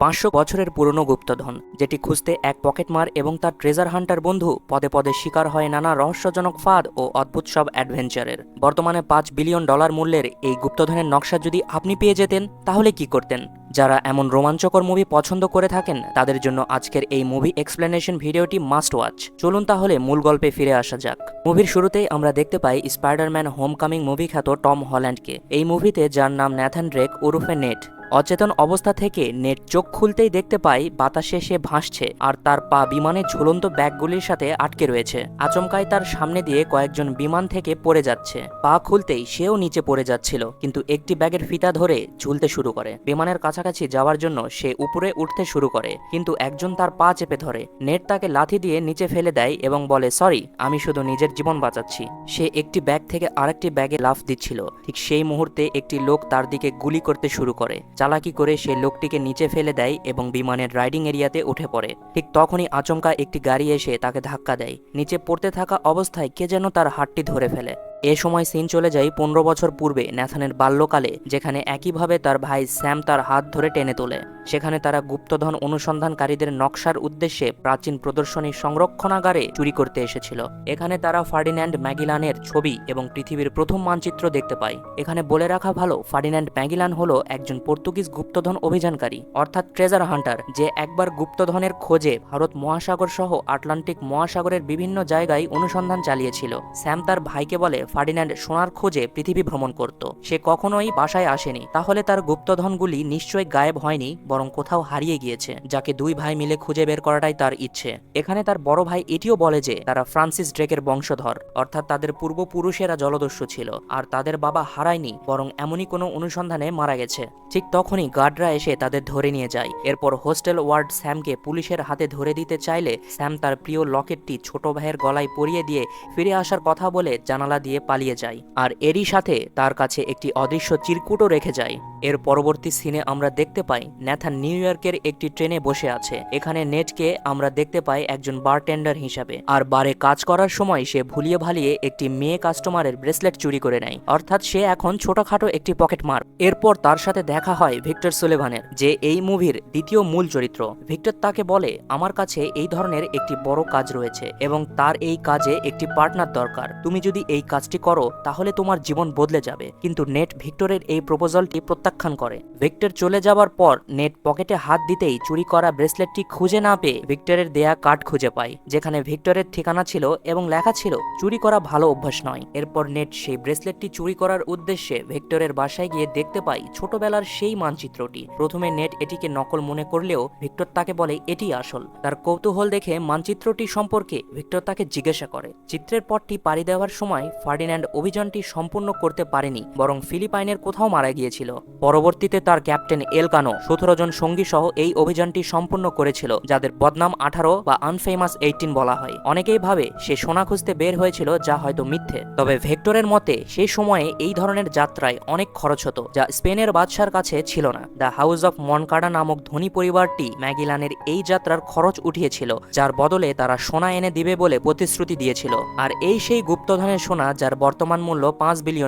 500 বছরের পুরনো গুপ্তধন, যেটি খুঁজতে এক পকেটমার এবং তার ট্রেজার হান্টার বন্ধু পদে পদে শিকার হয় নানা রহস্যজনক ফাঁদ ও অদ্ভুত সব অ্যাডভেঞ্চারের। বর্তমানে $5 বিলিয়ন মূল্যের এই গুপ্তধনের নকশা যদি আপনি পেয়ে যেতেন, তাহলে কি করতেন? যারা এমন রোমাঞ্চকর মুভি পছন্দ করে থাকেন, তাদের জন্য আজকের এই মুভি এক্সপ্লেনেশন ভিডিওটি মাস্ট ওয়াচ। চলুন তাহলে মূল গল্পে ফিরে আসা যাক। মুভির শুরুতেই আমরা দেখতে পাই স্পাইডারম্যান হোমকামিং মুভি খ্যাত টম হল্যান্ডকে। এই মুভিতে, যার নাম ন্যাথান ড্রেক ওরফে নেট, অচেতন অবস্থা থেকে নেট চোখ খুলতেই দেখতে পাই বাতাসে সে ভাসছে আর তার পা বিমানের ঝুলন্ত ব্যাগগুলির সাথে আটকে রয়েছে। আচমকাই তার সামনে দিয়ে কয়েকজন বিমান থেকে পড়ে যাচ্ছে। পা খুলতেই সেও নিচে পড়ে যাচ্ছিল, কিন্তু একটি ব্যাগের ফিতা ধরে ঝুলতে শুরু করে। বিমানের কাছাকাছি যাওয়ার জন্য সে উপরে উঠতে শুরু করে, কিন্তু একজন তার পা চেপে ধরে। নেট তাকে লাথি দিয়ে নিচে ফেলে দেয় এবং বলে, সরি, আমি শুধু নিজের জীবন বাঁচাচ্ছি। সে একটি ব্যাগ থেকে আরেকটি ব্যাগে লাফ দিচ্ছিল। ঠিক সেই মুহূর্তে একটি লোক তার দিকে গুলি করতে শুরু করে। চালাকি করে সে লোকটিকে নিচে ফেলে দেয় এবং বিমানের রাইডিং এরিয়াতে উঠে পড়ে। ঠিক তখনই আচমকা একটি গাড়ি এসে তাকে ধাক্কা দেয়। নিচে পড়তে থাকা অবস্থায় কে যেন তার হাতটি ধরে ফেলে। এ সময় সিন চলে যায় 15 বছর পূর্বে ন্যাথানের বাল্যকালে, যেখানে একইভাবে তার ভাই স্যাম তার হাত ধরে টেনে তোলে। সেখানে তারা গুপ্তধন অনুসন্ধানকারীদের নকশার উদ্দেশ্যে প্রাচীন প্রদর্শনী সংরক্ষণাগারে চুরি করতে এসেছিল। এখানে তারা ফার্ডিন্যান্ড ম্যাগিলানের ছবি এবং পৃথিবীর প্রথম মানচিত্র দেখতে পায়। এখানে বলে রাখা ভালো, ফার্ডিন্যান্ড ম্যাগিলান হলো একজন পর্তুগিজ গুপ্তধন অভিযানকারী, অর্থাৎ ট্রেজার হান্টার, যে একবার গুপ্তধনের খোঁজে ভারত মহাসাগর সহ আটলান্টিক মহাসাগরের বিভিন্ন জায়গায় অনুসন্ধান চালিয়েছিল। স্যাম তার ভাইকে বলে ফার্ডিন্যান্ড সোনার খোঁজে পৃথিবী ভ্রমণ করত, সে কখনোই বাসায় আসেনি, তাহলে তার গুপ্তধনগুলি নিশ্চয়ই গায়েব হয়নি, বরং কোথাও হারিয়ে গিয়েছে, যাকে দুই ভাই মিলে খুঁজে বের করাটাই তার ইচ্ছে। এখানে তার বড় ভাই এটিও বলে যে তারা ফ্রান্সিস ড্রেকের বংশধর, অর্থাৎ তাদের পূর্বপুরুষেরা জলদস্যু ছিল আর তাদের বাবা হারায়নি, বরং এমনই কোনো অনুসন্ধানে মারা গেছে। ঠিক তখনই গার্ডরা এসে তাদের ধরে নিয়ে যায়। এরপর হোস্টেল ওয়ার্ড স্যামকে পুলিশের হাতে ধরে দিতে চাইলে স্যাম তার প্রিয় লকেটটি ছোট ভাইয়ের গলায় পরিয়ে দিয়ে ফিরে আসার কথা বলে জানালা দিয়ে পালিয়ে যায়, আর এরই সাথে তার কাছে একটি অদৃশ্য চিরকুটও রেখে যায়। এর পরবর্তী সিনে আমরা দেখতে পাই ন্যাথান নিউ ইয়র্কের একটি ট্রেনে বসে আছে। এখানে নেটকে আমরা দেখতে পাই একজন বারটেন্ডার হিসাবে, আর বারে কাজ করার সময় সে ভুলিয়ে ভালিয়ে একটি মেয়ে কাস্টমারের ব্রেসলেট চুরি করে নেয়, অর্থাৎ সে এখন ছোটখাটো একটি পকেট মার। এরপর তার সাথে দেখা হয় ভিক্টর সুলেভানের, যে এই মুভির দ্বিতীয় মূল চরিত্র। ভিক্টর তাকে বলে, আমার কাছে এই ধরনের একটি বড় কাজ রয়েছে এবং তার এই কাজে একটি পার্টনার দরকার। তুমি যদি এই কাজটি করো তাহলে তোমার জীবন বদলে যাবে। কিন্তু নেট ভিক্টরের এই প্রপোজালটি প্রত্যাখ্যান করে। ভিক্টর চলে যাওয়ার পর নেট পকেটে হাত দিতেই চুরি করা ব্রেসলেটটি খুঁজে না পেয়ে ভিক্টরের দেয়া কার্ড খুঁজে পায়, যেখানে ভিক্টরের ঠিকানা ছিল এবং লেখা ছিল, চুরি করা ভালো অভ্যাস নয়। এরপর নেট সেই ব্রেসলেটটি চুরি করার উদ্দেশ্যে ভিক্টরের বাসায় গিয়ে দেখতে পাই ছোটবেলার সেই মানচিত্রটি। প্রথমে নেট এটিকে নকল মনে করলেও ভিক্টর তাকে বলে এটি আসল। তার কৌতূহল দেখে মানচিত্রটি সম্পর্কে ভিক্টর তাকে জিজ্ঞাসা করে। চিত্রের পটটি পাড়ি দেওয়ার সময় ফার্ডিন্যান্ড অভিযানটি সম্পূর্ণ করতে পারেনি, বরং ফিলিপাইনের কোথাও মারা গিয়েছিল। পরবর্তীতে তার ক্যাপ্টেন এলকানো 17 জন সঙ্গী সহ এই অভিযানটি সম্পূর্ণ করেছিল, যাদের বদনাম 18 বা আনফেমাস 18 বলা হয়। অনেকেই ভাবে সে সোনা খুঁজতে বের হয়েছিল, যা হয়তো মিথ্যে। তবে ভেক্টরের মতে সেই সময়ে এই ধরনের যাত্রায় অনেক খরচ হতো, যা স্পেনের বাদশার কাছে ছিল না। দ্য হাউস অফ মনকাডা নামক ধনী পরিবারটি ম্যাগিলানের এই যাত্রার খরচ উঠিয়েছিল, যার বদলে তারা সোনা এনে দিবে বলে প্রতিশ্রুতি দিয়েছিল। আর এই সেই গুপ্তধনের সোনা, যার বর্তমান মূল্য $5 বিলিয়ন।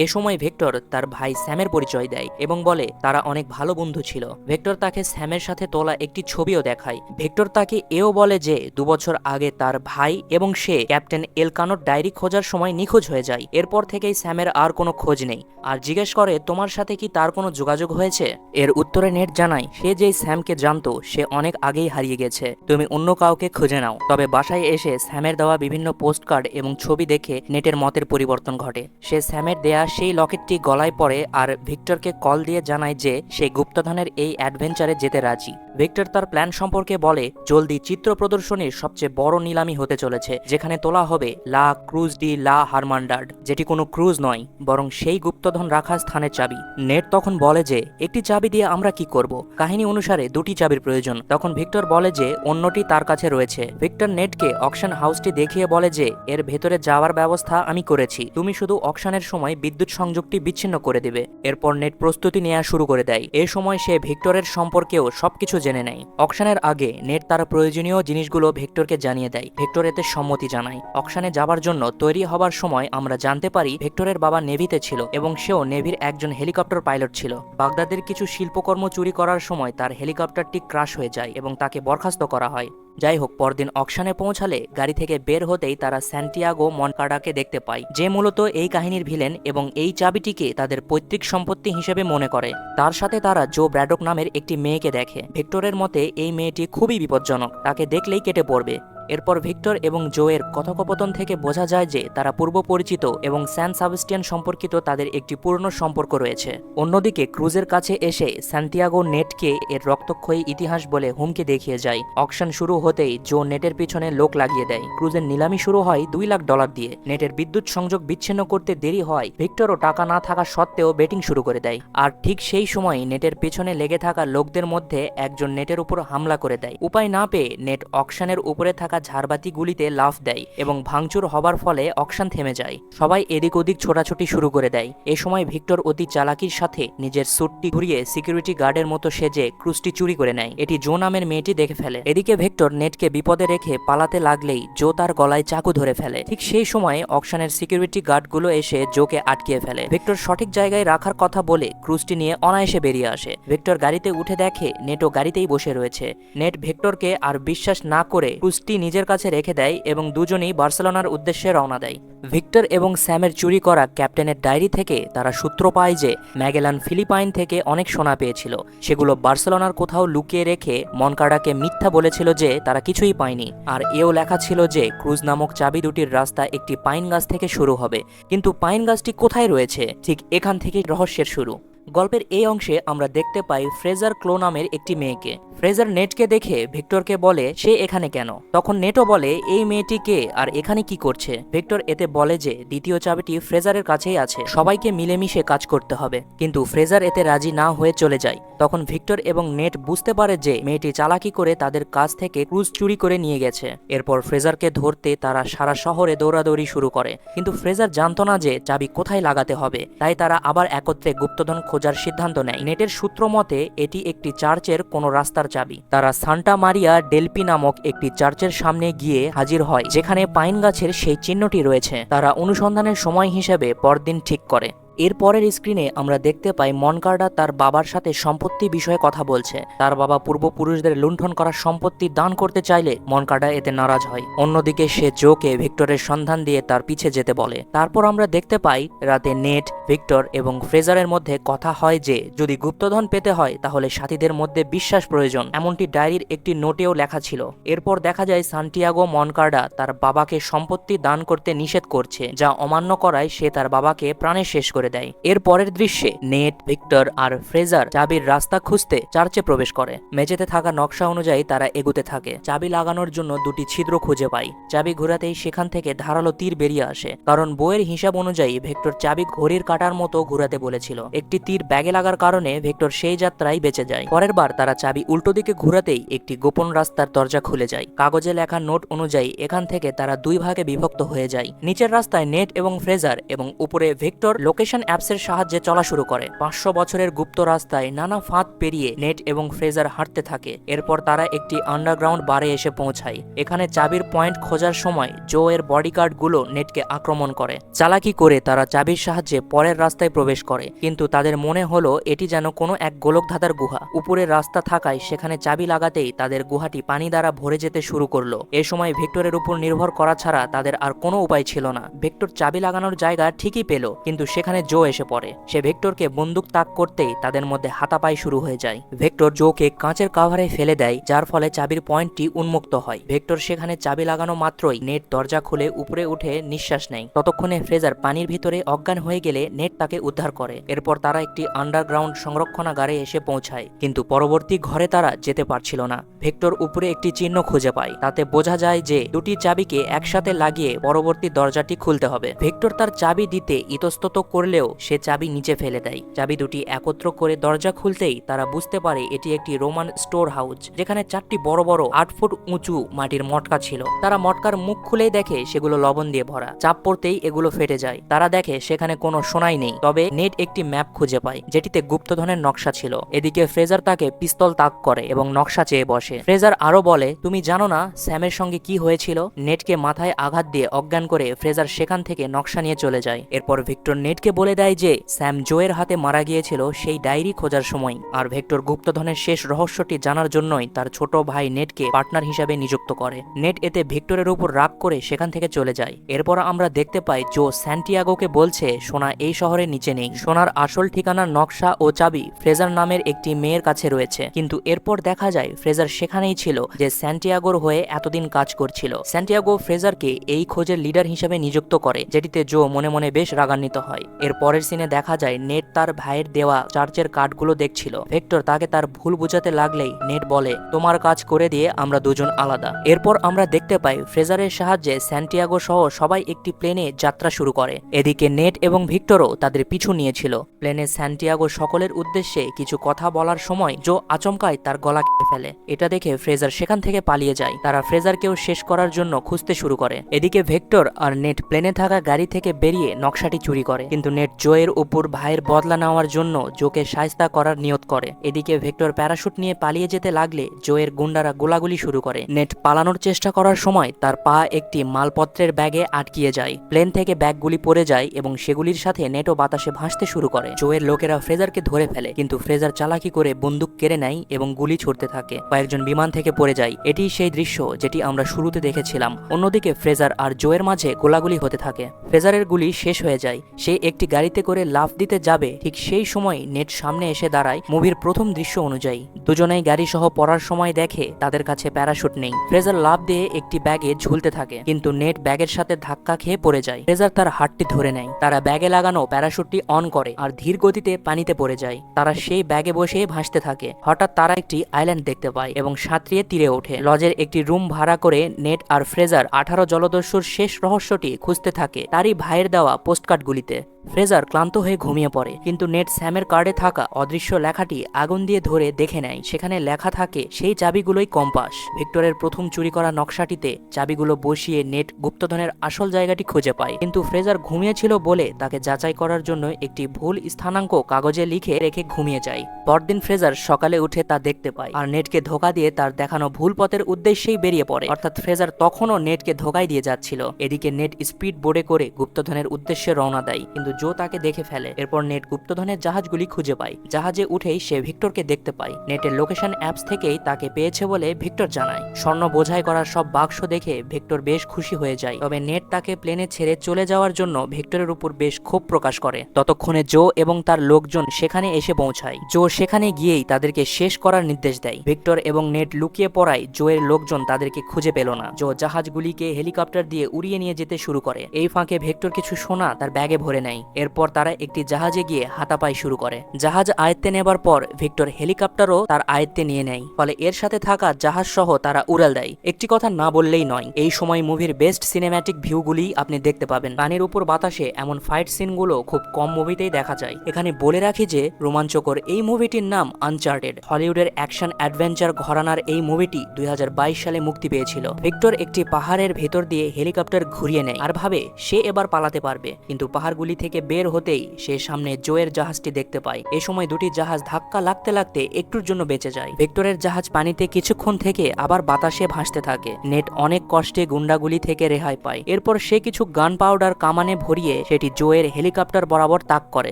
এ সময় ভেক্টর তার ভাই স্যামের পরিচয় দেয় এবং বলে তারা অনেক ভালো বন্ধু ছিল। ভেক্টর তাকে স্যামের সাথে তোলা একটি ছবিও দেখায়। ভেক্টর তাকে এও বলে যে 2 বছর আগে তার ভাই এবং সে ক্যাপ্টেন এলকানোর ডায়েরি খোঁজার সময় নিখোঁজ হয়ে যায়। এরপর থেকেই স্যামের আর কোনো খোঁজ নেই, আর জিজ্ঞেস করে, তোমার সাথে কি তার কোনো যোগাযোগ হয়েছে? এর উত্তরে নেট জানায়, সে যেই স্যামকে জানতো সে অনেক আগেই হারিয়ে গেছে, তুমি অন্য কাউকে খুঁজে নাও। তবে বাসায় এসে স্যামের দেওয়া বিভিন্ন পোস্টকার্ড এবং ছবি দেখে নেটের মতের পরিবর্তন ঘটে। সে স্যামের দেয়া সেই লকেটটি গলায় পড়ে আর ভিক্টরকে কল দিয়ে জানায় যে সে গুপ্তধনের এই অ্যাডভেঞ্চারে যেতে রাজি। ভিক্টর তার প্ল্যান সম্পর্কে বলে, জলদি চিত্র প্রদর্শনীর সবচেয়ে বড় নিলামি হতে চলেছে, যেখানে তোলা হবে লা ক্রুজ ডি লা হারমান্ডার্ড, যেটি কোনো ক্রুজ নয়, বরং সেই গুপ্তধন রাখা স্থানের চাবি। নেট তখন বলে যে একটি চাবি দিয়ে আমরা কি করব? কাহিনী অনুসারে 2টি চাবির প্রয়োজন। তখন ভিক্টর বলে যে অন্যটি তার কাছে রয়েছে। ভিক্টর নেটকে অকশন হাউসটি দেখিয়ে বলে যে এর ভেতরে যাওয়ার ব্যবস্থা আমি করেছি, তুমি শুধু অকশনের সময় বিদ্যুৎ সংযোগটি বিচ্ছিন্ন করে দেবে। এরপর নেট প্রস্তুতি নেওয়া শুরু করে দেয়। এ সময় সে ভিক্টরের সম্পর্কেও সবকিছু জেনে নেয়। অকশনের আগে নেট তার প্রয়োজনীয় জিনিসগুলো ভিক্টরকে জানিয়ে দেয়। ভিক্টর এতে সম্মতি জানায়। অকশনে যাবার জন্য তৈরি হবার সময় আমরা জানতে পারি ভিক্টরের বাবা নেভিতে ছিল এবং সেও নেভির একজন হেলিকপ্টার পাইলট ছিল। বাগদাদের কিছু শিল্পকর্ম চুরি করার সময় তার হেলিকপ্টারটি ক্রাশ হয়ে যায় এবং তাকে বরখাস্ত করা হয়। যাই হোক, পরদিন অকশনে পৌঁছালে গাড়ি থেকে বের হতেই তারা স্যান্টিয়াগো মনকার্ডাকে দেখতে পায়, যে মূলত এই কাহিনীর ভিলেন এবং এই চাবিটিকে তাদের পৈতৃক সম্পত্তি হিসেবে মনে করে। তার সাথে তারা জো ব্র্যাডক নামের একটি মেয়েকে দেখে। ভিক্টরের মতে এই মেয়েটি খুবই বিপজ্জনক, তাকে দেখলেই কেটে পড়বে। এরপর ভিক্টর এবং জোয়ের কথোপকথন থেকে বোঝা যায় যে তারা পূর্ব পরিচিত এবং স্যান সাবেস্টিয়ান সম্পর্কিত তাদের একটি পুরনো সম্পর্ক রয়েছে। অন্যদিকে ক্রুজের কাছে এসে সান্তিয়াগো নেটকে এর রক্তক্ষয়ী ইতিহাস বলে হুমকি দেখিয়ে যায়। অকশন শুরু হতেই জো নেটের পিছনে লোক লাগিয়ে দেয়। ক্রুজের নিলামি শুরু হয় $2 লাখ দিয়ে। নেটের বিদ্যুৎ সংযোগ বিচ্ছিন্ন করতে দেরি হয়, ভিক্টরও টাকা না থাকা সত্ত্বেও বেটিং শুরু করে দেয়। আর ঠিক সেই সময় নেটের পেছনে লেগে থাকা লোকদের মধ্যে একজন নেটের উপর হামলা করে দেয়। উপায় না পেয়ে নেট অকশনের উপরে থাকা ঝাড়বাতি গুলিতে লাফ দেয় এবং ভাঙচুর হবার ফলে অকশন থেমে যায়। সবাই এদিক ওদিক ছোটাছুটি শুরু করে দেয়। এ সময় ভিক্টর অতি চালাকির সাথে নিজের স্যুটটি ঘুরিয়ে সিকিউরিটি গার্ডের মতো সেজে ক্রুজটি চুরি করে নেয়। এটি জো নামের মেয়েটি দেখে ফেলে। এদিকে ভিক্টর নেটকে বিপদে রেখে পালাতে লাগলেই জো তার গলায় চাকু ধরে ফেলে। ঠিক সেই সময় অকশনের সিকিউরিটি গার্ডগুলো এসে জোকে আটকিয়ে ফেলে। ভিক্টর সঠিক জায়গায় রাখার কথা বলে ক্রুজটি নিয়ে অনায়াসে বেরিয়ে আসে। ভিক্টর গাড়িতে উঠে দেখে নেটও গাড়িতেই বসে রয়েছে। নেট ভিক্টরকে আর বিশ্বাস না করে ক্রুজটি নিজের কাছে রেখে দেয় এবং দুজনেই বার্সেলোনার উদ্দেশ্যে রওনা দেয়। ভিক্টর এবং স্যামের চুরি করা ক্যাপ্টেনের ডায়েরি থেকে তারা সূত্র পায় যে ম্যাগেলান ফিলিপাইন থেকে অনেক সোনা পেয়েছিল। সেগুলো বার্সেলোনার কোথাও লুকিয়ে রেখে মনকার্ডাকে মিথ্যা বলেছিল যে তারা কিছুই পায়নি। আর এও লেখা ছিল যে ক্রুজ নামক চাবি দুটির রাস্তা একটি পাইন গাছ থেকে শুরু হবে। কিন্তু পাইন গাছটি কোথায় রয়েছে, ঠিক এখান থেকেই রহস্যের শুরু। গল্পের এই অংশে আমরা দেখতে পাই ফ্রেজার ক্লো নামের একটি মেয়েকে। ফ্রেজার নেটকে দেখে ভিক্টরকে বলে সে এখানে কেন। তখন নেটও বলে এই মেয়েটি কে আর এখানে কি করছে। ভিক্টর এতে বলে যে দ্বিতীয় চাবিটি ফ্রেজারের কাছেই আছে, সবাইকে মিলেমিশে কাজ করতে হবে। কিন্তু ফ্রেজার এতে রাজি না হয়ে চলে যায়। তখন ভিক্টর এবং নেট বুঝতে পারে যে মেয়েটি চালাকি করে তাদের কাছ থেকে ক্রুজ চুরি করে নিয়ে গেছে। এরপর ফ্রেজারকে ধরতে তারা সারা শহরে দৌড়াদৌড়ি শুরু করে। কিন্তু ফ্রেজার জানতো না যে চাবি কোথায় লাগাতে হবে, তাই তারা আবার একত্রে গুপ্তধন খোঁজার সিদ্ধান্ত নেয়। নেটের সূত্র মতে এটি একটি চার্চের কোনো রাস্তার চাবি। তারা সান্টা মারিয়া ডেলপি নামক একটি চার্চের সামনে গিয়ে হাজির হয়, যেখানে পাইন গাছের সেই চিহ্নটি রয়েছে। তারা অনুসন্ধানের সময় হিসেবে পরদিন ঠিক করে। এর পরের স্ক্রিনে আমরা দেখতে পাই মনকার্ডা তার বাবার সাথে সম্পত্তি বিষয়ে কথা বলছে। তার বাবা পূর্বপুরুষদের লুণ্ঠন করা সম্পত্তি দান করতে চাইলে মনকার্ডা এতে নারাজ হয়। অন্যদিকে সে জোকে ভিক্টরের সন্ধান দিয়ে তার পিছে যেতে বলে। তারপর আমরা দেখতে পাই রাতে নেট, ভিক্টর এবং ফ্রেজারের মধ্যে কথা হয় যে যদি গুপ্তধন পেতে হয় তাহলে সাথীদের মধ্যে বিশ্বাস প্রয়োজন, এমনটি ডায়েরির একটি নোটেও লেখা ছিল। এরপর দেখা যায় সান্টিয়াগো মনকার্ডা তার বাবাকে সম্পত্তি দান করতে নিষেধ করছে, যা অমান্য করায় সে তার বাবাকে প্রাণে শেষ করে দেয়। এর পরের দৃশ্যে নেট, ভিক্টর আর ফ্রেজার চাবির রাস্তা খুঁজতে চার্চে প্রবেশ করে। মেঝেতে থাকা নকশা অনুযায়ী তারা এগুতে থাকে। চাবি লাগানোর জন্য দুটি ছিদ্র খুঁজে পায়। চাবি ঘোরাতেই সেখান থেকে ধারালো তীর বেরিয়ে আসে, কারণ বইয়ের হিসাব অনুযায়ী ভিক্টর চাবি ঘড়ির কাঁটার মতো ঘুরাতে বলেছিল। একটি তীর ব্যাগে লাগার কারণে ভিক্টর সেই যাত্রায় বেঁচে যায়। পরের বার তারা চাবি উল্টো দিকে ঘুরাতেই একটি গোপন রাস্তার দরজা খুলে যায়। কাগজে লেখা নোট অনুযায়ী এখান থেকে তারা দুই ভাগে বিভক্ত হয়ে যায়। নিচের রাস্তায় নেট এবং ফ্রেজার এবং উপরে ভিক্টর লোকেশন অ্যাপসের সাহায্যে চলা শুরু করে। 500 বছরের গুপ্ত রাস্তায় নানা ফাঁদ পেরিয়ে নেট এবং ফ্রেজার হাঁটতে থাকে। এরপর তারা একটি আন্ডারগ্রাউন্ড বারে এসে পৌঁছায়। এখানে চাবির পয়েন্ট খোঁজার সময় জো এর বডিগার্ডগুলো নেটকে আক্রমণ করে। চালাকি করে তারা চাবির সাহায্যে পরের রাস্তায় প্রবেশ করে, কিন্তু তাদের মনে হলো এটি যেন কোনো এক গোলকধাঁধার গুহা। উপরের রাস্তা থাকায় সেখানে চাবি লাগাতেই তাদের গুহাটি পানি দ্বারা ভরে যেতে শুরু করলো। এ সময় ভিক্টরের উপর নির্ভর করা ছাড়া তাদের আর কোনো উপায় ছিল না। ভিক্টর চাবি লাগানোর জায়গা ঠিকই পেল, কিন্তু সেখানে জো এসে পড়ে। সে ভিক্টরকে বন্দুক তাক করতেই তাদের মধ্যে হাতাপাই শুরু হয়ে যায়। ভিক্টর জোকে কাঁচের কাভারে ফেলে দেয়, যার ফলে চাবির পয়েন্টটি উন্মুক্ত হয়। ভিক্টর সেখানে চাবি লাগানো মাত্রই নেট দরজা খুলে উপরে উঠে নিঃশ্বাস নেয়। ততক্ষণে ফ্রেজার পানির ভিতরে অজ্ঞান হয়ে গেলে নেট তাকে উদ্ধার করে। এরপর তারা একটি আন্ডারগ্রাউন্ড সংরক্ষণাগারে এসে পৌঁছায়, কিন্তু পরবর্তী ঘরে তারা যেতে পারছিল না। ভিক্টর উপরে একটি চিহ্ন খুঁজে পায়, তাতে বোঝা যায় যে দুটি চাবিকে একসাথে লাগিয়ে পরবর্তী দরজাটি খুলতে হবে। ভিক্টর তার চাবি দিতে ইতস্তত করলে করলেও সে চাবি নিচে ফেলে দেয়। চাবি দুটি একত্র করে দরজা খুলতেই তারা বুঝতে পারে এটি একটি রোমান স্টোর হাউস, যেখানে 4টি বড় বড় 8 ফুট উঁচু মাটির মটকা ছিল। তারা মটকার মুখ খুলেই দেখে সেগুলো লবণ দিয়ে ভরা। চাপ পড়তেই এগুলো ফেটে যায়। তারা দেখে সেখানে কোনো সোনাই নেই, তবে নেট একটি ম্যাপ খুঁজে পায় যেটিতে গুপ্তধনের নকশা ছিল। এদিকে ফ্রেজার তাকে পিস্তল তাক করে এবং নকশা চেয়ে বসে। ফ্রেজার আরো বলে, তুমি জানো না স্যামের সঙ্গে কি হয়েছিল? নেটকে মাথায় আঘাত দিয়ে অজ্ঞান করে ফ্রেজার সেখান থেকে নকশা নিয়ে চলে যায়। এরপর ভিক্টর নেটকে বলে দেয় যে স্যাম জোয়ের হাতে মারা গিয়েছিল সেই ডায়েরি খোঁজার সময়, আর ভিক্টর গুপ্তধনের শেষ রহস্যটি জানার জন্যই তার ছোট ভাই নেটকে পার্টনার হিসেবে নিযুক্ত করে। নেট এতে ভিক্টরের উপর রাগ করে সেখান থেকে চলে যায়। এরপর আমরা দেখতে পাই জো স্যান্টিয়াগোকে বলছে সোনা এই শহরের নিচে নেই। সোনার আসল ঠিকানার নকশা ও চাবি ফ্রেজার নামের একটি মেয়ের কাছে রয়েছে। কিন্তু এরপর দেখা যায় ফ্রেজার সেখানেই ছিল যে স্যান্টিয়াগোর হয়ে এতদিন কাজ করছিল। স্যান্টিয়াগো ফ্রেজারকে এই খোঁজের লিডার হিসেবে নিযুক্ত করে, যেটিতে জো মনে মনে বেশ রাগান্বিত হয়। এর পরের সিনে দেখা যায় নেট তার ভাইয়ের দেওয়া চার্চের কার্ডগুলো দেখছিল। ভিক্টর তাকে তার ভুল বুঝাতে লাগলেই নেট বলে, তোমার কাজ করে দিয়ে আমরা দুজন আলাদা। এরপর আমরা দেখতে পাই ফ্রেজারের সাহায্যে স্যান্টিয়াগো সহ সবাই একটি প্লেনে যাত্রা শুরু করে। এদিকে নেট এবং ভিক্টরও তাদের পিছু নিয়েছিল। প্লেনে স্যান্টিয়াগো সকলের উদ্দেশ্যে কিছু কথা বলার সময় জো আচমকায় তার গলা কেটে ফেলে। এটা দেখে ফ্রেজার সেখান থেকে পালিয়ে যায়। তারা ফ্রেজারকেও শেষ করার জন্য খুঁজতে শুরু করে। এদিকে ভিক্টর আর নেট প্লেনে থাকা গাড়ি থেকে বেরিয়ে নকশাটি চুরি করে, কিন্তু নেট জোয়ের উপর ভাইয়ের বদলা নেওয়ার জন্য জোকে শায়েস্তা করার নিয়ত করে। এদিকে ভিক্টর প্যারাশুট নিয়ে পালিয়ে যেতে লাগলে জোয়ের গুন্ডারা গোলাগুলি শুরু করে। নেট পালানোর চেষ্টা করার সময় তার পা একটি মালপত্রের ব্যাগে আটকিয়ে যায়। প্লেন থেকে ব্যাগগুলি পড়ে যায় এবং সেগুলির সাথে নেটও বাতাসে ভাসতে শুরু করে। জোয়ের লোকেরা ফ্রেজারকে ধরে ফেলে, কিন্তু ফ্রেজার চালাকি করে বন্দুক কেড়ে নেয় এবং গুলি ছুড়তে থাকে। কয়েকজন বিমান থেকে পড়ে যায়। এটি সেই দৃশ্য যেটি আমরা শুরুতে দেখেছিলাম। অন্যদিকে ফ্রেজার আর জোয়ের মাঝে গোলাগুলি হতে থাকে। ফ্রেজারের গুলি শেষ হয়ে যায়। সে একটি গাড়িতে করে লাফ দিতে যাবে, ঠিক সেই সময় নেট সামনে এসে দাঁড়ায়। মুভির প্রথম দৃশ্য অনুযায়ী দুজনেই গাড়ি সহ পড়ার সময় দেখে তাদের কাছে প্যারাশুট নেই। ফ্রেজার লাফ দিয়ে একটি ব্যাগে ঝুলতে থাকে, কিন্তু নেট ব্যাগের সাথে ধাক্কা খেয়ে পড়ে যায়। ফ্রেজার তার হাতটি ধরে নেয়। তারা ব্যাগে লাগানো প্যারাশুটটি অন করে আর ধীর গতিতে পানিতে পড়ে যায়। তারা সেই ব্যাগে বসে ভাসতে থাকে। হঠাৎ তারা একটি আইল্যান্ড দেখতে পায় এবং সাঁতরিয়ে তীরে ওঠে। লজের একটি রুম ভাড়া করে নেট আর ফ্রেজার 18 জলদস্যুর শেষ রহস্যটি খুঁজতে থাকে তারই ভাইয়ের দেওয়া পোস্টকার্ডগুলিতে। ফ্রেজার ক্লান্ত হয়ে ঘুমিয়ে পড়ে, কিন্তু নেট স্যামের কার্ডে থাকা অদৃশ্য লেখাটি আগুন দিয়ে ধরে দেখে নেয়। সেখানে লেখা থাকে সেই চাবিগুলোই কম্পাস। ভিক্টরের প্রথম চুরি করা নকশাটিতে চাবিগুলো বসিয়ে নেট গুপ্তধনের আসল জায়গাটি খুঁজে পায়, কিন্তু ফ্রেজার ঘুমিয়েছিল বলে তাকে যাচাই করার জন্য একটি ভুল স্থানাঙ্ক কাগজে লিখে রেখে ঘুমিয়ে যায়। পরদিন ফ্রেজার সকালে উঠে তা দেখতে পায় আর নেটকে ধোকা দিয়ে তার দেখানো ভুল পথের উদ্দেশ্যেই বেরিয়ে পড়ে। অর্থাৎ ফ্রেজার তখনও নেটকে ধোকায় দিয়ে যাচ্ছিল। এদিকে নেট স্পিড বোর্ডে করে গুপ্তধনের উদ্দেশ্যে রওনা দেয়, কিন্তু জো তাকে দেখে ফেলে। এরপর নেট গুপ্তধনের জাহাজগুলি খুঁজে পায়। জাহাজে উঠেই সে ভিক্টরকে দেখতে পায়। নেটের লোকেশন অ্যাপস থেকেই তাকে পেয়েছে বলে ভিক্টর জানায়। স্বর্ণ বোঝাই করা সব বাক্স দেখে ভিক্টর বেশ খুশি হয়ে যায়। তবে নেট তাকে প্লেনে ছেড়ে চলে যাওয়ার জন্য ভিক্টরের উপর বেশ ক্ষোভ প্রকাশ করে। ততক্ষণে জো এবং তার লোকজন সেখানে এসে পৌঁছায়। জো সেখানে গিয়েই তাদেরকে শেষ করার নির্দেশ দেয়। ভিক্টর এবং নেট লুকিয়ে পড়ায় জোয়ের লোকজন তাদেরকে খুঁজে পেল না। জো জাহাজগুলিকে হেলিকপ্টার দিয়ে উড়িয়ে নিয়ে যেতে শুরু করে। এই ফাঁকে ভিক্টর কিছু সোনা তার ব্যাগে ভরে নেয়। এরপর তারা একটি জাহাজে গিয়ে হাতাপাই শুরু করে। জাহাজ আয়ত্তে নেবার পর ভিক্টর হেলিকপ্টারও তার আয়ত্তে নিয়ে নেয়, ফলে এর সাথে থাকা জাহাজ সহ তারা উড়াল দেয়। একটি কথা না বললেই নয়, এই সময় মুভির বেস্ট সিনেম্যাটিক ভিউগুলি আপনি দেখতে পাবেন। পানির উপর বাতাসে এমন ফাইট সিনগুলো খুব কম মুভিতেই দেখা যায়। এখানে বলে রাখি যে রোমাঞ্চকর এই মুভিটির নাম আনচার্টেড। হলিউডের অ্যাকশন অ্যাডভেঞ্চার ঘরানার এই মুভিটি 2022 সালে মুক্তি পেয়েছিল। ভিক্টর একটি পাহাড়ের ভেতর দিয়ে হেলিকপ্টার ঘুরিয়ে নেয় আর ভাবে সে এবার পালাতে পারবে, কিন্তু পাহাড়গুলি থেকে বের হতেই সে সামনে জোয়ের জাহাজটি দেখতে পায়। এ সময় দুটি জাহাজ ধাক্কা লাগতে লাগতে একটুর জন্য বেঁচে যায়। ভিক্টরের জাহাজ পানিতে কিছুক্ষণ থেকে আবার বাতাসে ভাসতে থাকে। নেট অনেক কষ্টে গুন্ডাগুলি থেকে রেহাই পায়। এরপর সে কিছু গান পাউডার কামানে ভরিয়ে সেটি জোয়ের হেলিকপ্টার বরাবর তাক করে।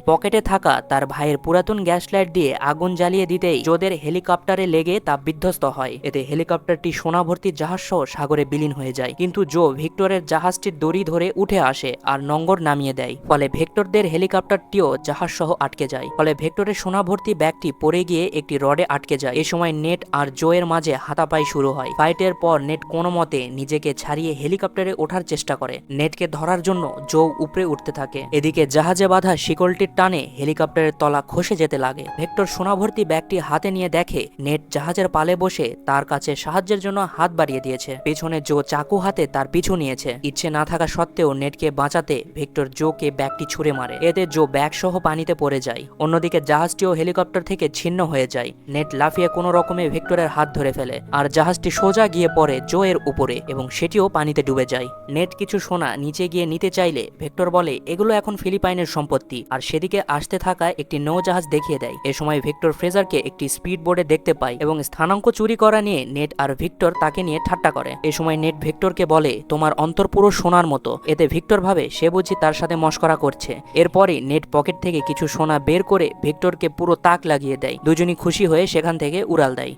পকেটে থাকা তার ভাইয়ের পুরাতন গ্যাস লাইট দিয়ে আগুন জ্বালিয়ে দিতেই জোদের হেলিকপ্টারে লেগে তা বিধ্বস্ত হয়। এতে হেলিকপ্টারটি সোনা ভর্তি জাহাজ সহ সাগরে বিলীন হয়ে যায়। কিন্তু জো ভিক্টরের জাহাজটির দড়ি ধরে উঠে আসে আর নঙ্গর নামিয়ে দেয়। ফলে ভিক্টরদের হেলিকপ্টারটিও জাহাজ সহ আটকে যায়। ফলে ভিক্টরের সোনা ভর্তি ব্যাগটি পড়ে গিয়ে একটি রডে আটকে যায়। এ সময় নেট আর জোয়ের মাঝে হাতাপাই শুরু হয়। ফাইটের পর নেট কোনো মতে নিজেকে ছাড়িয়ে হেলিকপ্টারে ওঠার চেষ্টা করে। নেটকে ধরার জন্য জো উপরে উঠতে থাকে। এদিকে জাহাজে বাঁধা শিকলটির টানে হেলিকপ্টারের তলা খসে যেতে লাগে। ভিক্টর সোনা ভর্তি ব্যাগটি হাতে নিয়ে দেখে নেট জাহাজের পালে বসে তার কাছে সাহায্যের জন্য হাত বাড়িয়ে দিয়েছে। পেছনে জো চাকু হাতে তার পিছু নিয়েছে। ইচ্ছে না থাকা সত্ত্বেও নেটকে বাঁচাতে ভিক্টর জোকে ব্যাগটি ছুড়ে ছুড়ে মারে। এতে জো ব্যাগ সহ পানিতে পড়ে যায়। অন্যদিকে জাহাজটিও হেলিকপ্টার থেকে ছিন্ন হয়ে যায়। নেট লাফিয়ে কোনো রকমে ভিক্টরের হাত ধরে ফেলে আর জাহাজটি সোজা গিয়ে পড়ে জো এর উপরে এবং সেটিও পানিতে ডুবে যায়। নেট কিছু সোনা নিচে গিয়ে নিতে চাইলে ভিক্টর বলে এগুলো এখন ফিলিপাইনের সম্পত্তি, আর সেদিকে আসতে থাকা একটি নৌজাহাজ দেখিয়ে দেয়। এ সময় ভিক্টর ফ্রেজারকে একটি স্পিড বোর্ডে দেখতে পায় এবং স্থানাঙ্ক চুরি করা নিয়ে নেট আর ভিক্টর তাকে নিয়ে ঠাট্টা করে। এ সময় নেট ভিক্টরকে বলে তোমার অন্তর পুরো সোনার মতো। এতে ভিক্টর ভাবে সে বুঝি তার সাথে মশকরা করছে। এরপরই নেট পকেট থেকে কিছু সোনা বের করে ভিক্টরকে পুরো তাক লাগিয়ে দেয়। দুজনই খুশি হয়ে সেখান থেকে উড়াল দেয়।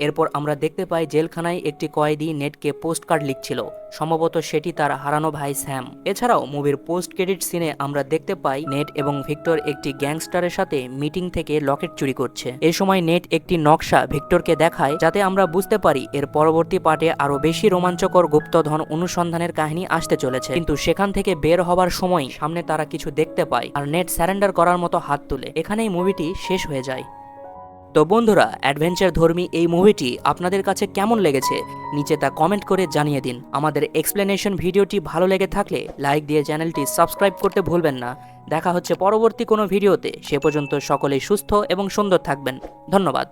এরপর আমরা দেখতে পাই জেলখানায় একটি কয়েদি নেটকে পোস্ট কার্ড লিখছিল। সম্ভবত সেটি তার হারানো ভাই স্যাম। এছাড়াও মুভির পোস্ট ক্রেডিট সিনে আমরা দেখতে পাই নেট এবং ভিক্টর একটি গ্যাংস্টারের সাথে মিটিং থেকে লকেট চুরি করছে। এই সময় নেট একটি নকশা ভিক্টরকে দেখায় যাতে আমরা বুঝতে পারি এর পরবর্তী পার্টে আরো বেশি রোমাঞ্চকর গুপ্তধন অনুসন্ধানের কাহিনী আসতে চলেছে। কিন্তু সেখান থেকে বের হবার সময় সামনে তারা কিছু দেখতে পায় আর নেট স্যারেন্ডার করার মতো হাত তুলে। এখানেই মুভিটি শেষ হয়ে যায়। তো বন্ধুরা, অ্যাডভেঞ্চার ধর্মী এই মুভিটি আপনাদের কাছে কেমন লেগেছে নিচে তা কমেন্ট করে জানিয়ে দিন। আমাদের এক্সপ্লেনেশন ভিডিওটি ভালো লেগে থাকলে লাইক দিয়ে চ্যানেলটি সাবস্ক্রাইব করতে ভুলবেন না। দেখা হচ্ছে পরবর্তী কোনো ভিডিওতে। সে পর্যন্ত সকলেই সুস্থ এবং সুন্দর থাকবেন। ধন্যবাদ।